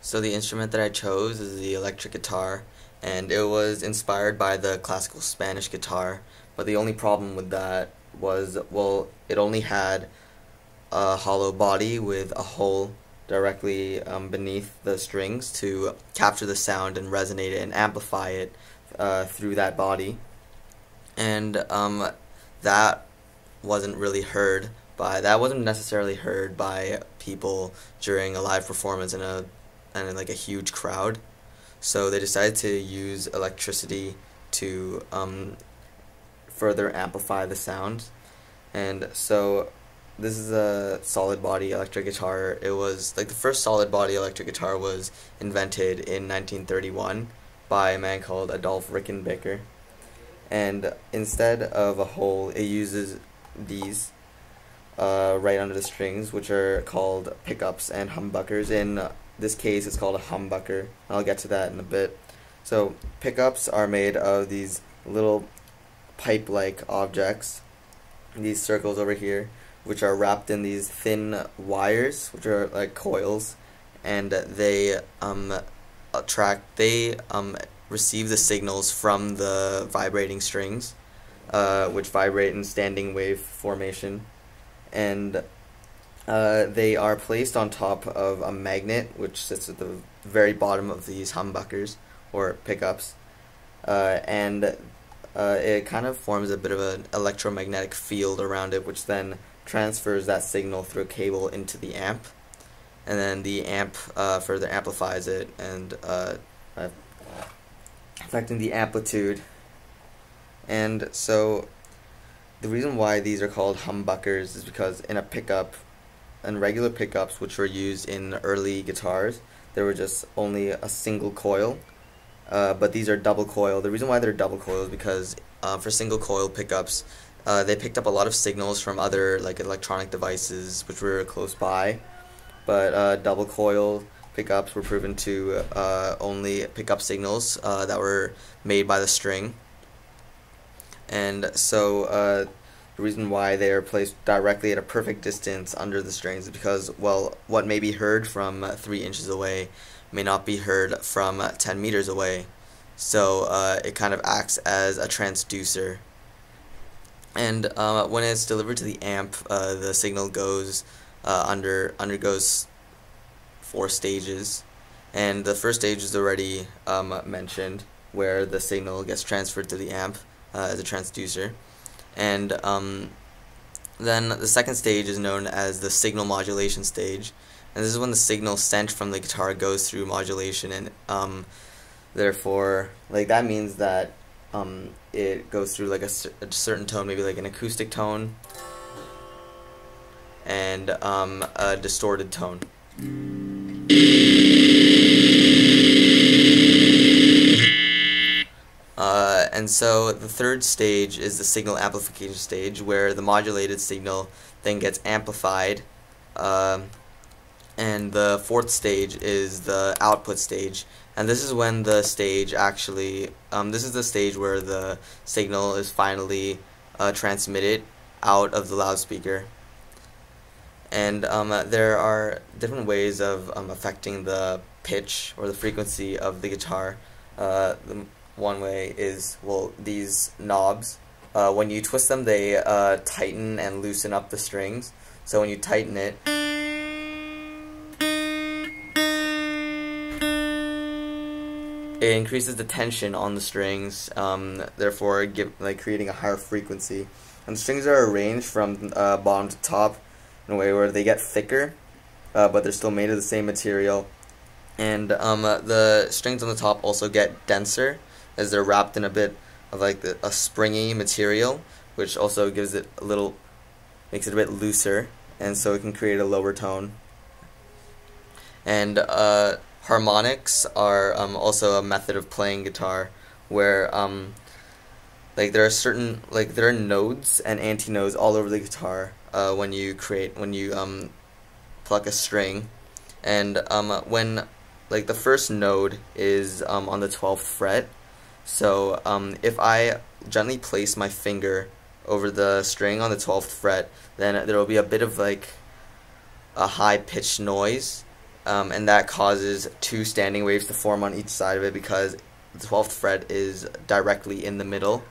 So the instrument that I chose is the electric guitar, and it was inspired by the classical Spanish guitar, but the only problem with that was, well, it only had a hollow body with a hole directly beneath the strings to capture the sound and resonate it and amplify it through that body. And that that wasn't necessarily heard by people during a live performance in like a huge crowd. So they decided to use electricity to further amplify the sound. And so this is a solid body electric guitar. It was like the first solid body electric guitar was invented in 1931 by a man called Adolf Rickenbacker. And instead of a hole, it uses these right under the strings, which are called pickups and humbuckers. In this case, it's called a humbucker. I'll get to that in a bit. So pickups are made of these little pipe-like objects, these circles over here, which are wrapped in these thin wires, which are like coils, and they receive the signals from the vibrating strings, which vibrate in standing wave formation, and they are placed on top of a magnet which sits at the very bottom of these humbuckers or pickups, and it kind of forms a bit of an electromagnetic field around it, which then transfers that signal through a cable into the amp, and then the amp further amplifies it and affecting the amplitude. And so the reason why these are called humbuckers is because in regular pickups, which were used in early guitars, there were just only a single coil, but these are double coil. The reason why they're double coil is because for single coil pickups, they picked up a lot of signals from other like electronic devices which were close by, but double coil pickups were proven to only pick up signals that were made by the string. And so the reason why they are placed directly at a perfect distance under the strings is because, well, what may be heard from 3 inches away may not be heard from 10 meters away. So it kind of acts as a transducer. And when it's delivered to the amp, the signal undergoes 4 stages, and the first stage is already mentioned, where the signal gets transferred to the amp as a transducer, and then the second stage is known as the signal modulation stage, and this is when the signal sent from the guitar goes through modulation, and therefore, like, that means that it goes through like a certain tone, maybe like an acoustic tone and a distorted tone. And so the third stage is the signal amplification stage, where the modulated signal then gets amplified, and the fourth stage is the output stage, and this is when the stage actually, this is the stage where the signal is finally transmitted out of the loudspeaker. And there are different ways of affecting the pitch or the frequency of the guitar. One way is, well, these knobs. When you twist them, they tighten and loosen up the strings. So when you tighten it, it increases the tension on the strings, therefore creating a higher frequency. And the strings are arranged from bottom to top in a way where they get thicker, but they're still made of the same material. And the strings on the top also get denser, as they're wrapped in a bit of like a springy material, which also gives it makes it a bit looser, and so it can create a lower tone. And harmonics are also a method of playing guitar, where there are nodes and antinodes all over the guitar when you pluck a string, and when the first node is on the 12th fret. So if I gently place my finger over the string on the 12th fret, then there will be a bit of like a high-pitched noise and that causes two standing waves to form on each side of it because the 12th fret is directly in the middle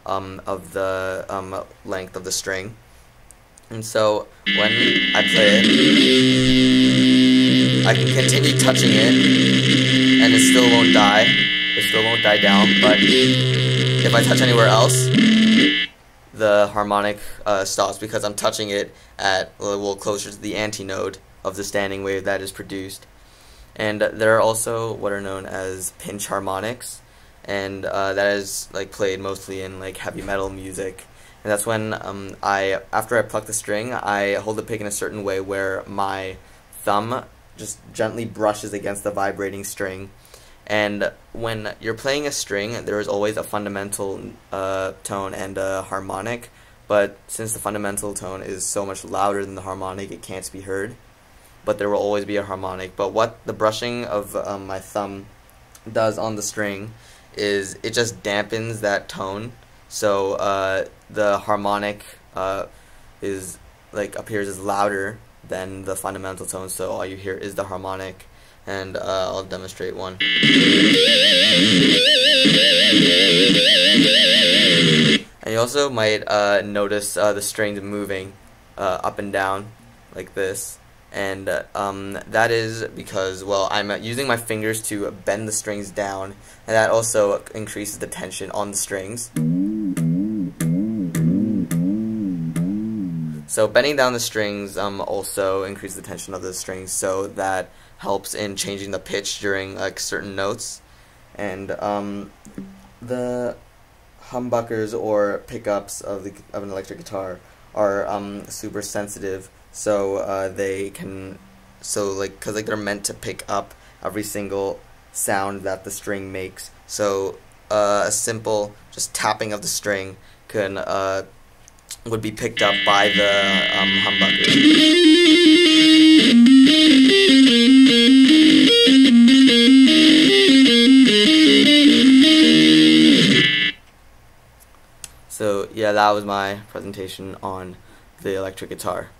of the length of the string. And so when I play it, I can continue touching it, and it still won't die. It still won't die down, but if I touch anywhere else, the harmonic stops because I'm touching it at closer to the antinode of the standing wave that is produced. And there are also what are known as pinch harmonics, and that is like played mostly in like heavy metal music. And that's when after I pluck the string, I hold the pick in a certain way where my thumb just gently brushes against the vibrating string. And when you're playing a string, there is always a fundamental tone and a harmonic, but since the fundamental tone is so much louder than the harmonic, it can't be heard. But there will always be a harmonic. But what the brushing of my thumb does on the string is it just dampens that tone. So the harmonic is appears as louder than the fundamental tone. So all you hear is the harmonic, and I'll demonstrate one. And you also might notice the strings moving up and down like this. And that is because, well, I'm using my fingers to bend the strings down, and that also increases the tension on the strings. So bending down the strings also increases the tension of the strings, so that helps in changing the pitch during like certain notes. And the humbuckers or pickups of an electric guitar are super sensitive. So they can, because they're meant to pick up every single sound that the string makes. So a simple just tapping of the string would be picked up by the humbucker. So yeah, that was my presentation on the electric guitar.